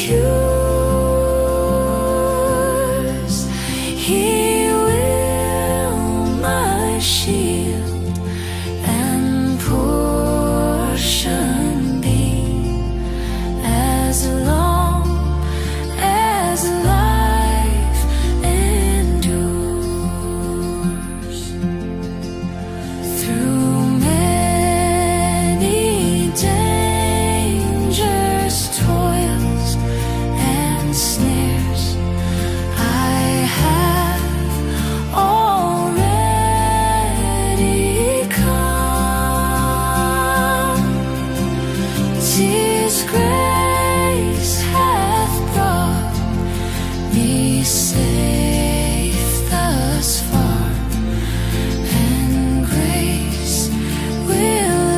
yours. He will my shield and portion be, as long as life endures. Through many dangers, toils, and snares, I have already come. 'Tis grace hath brought me safe.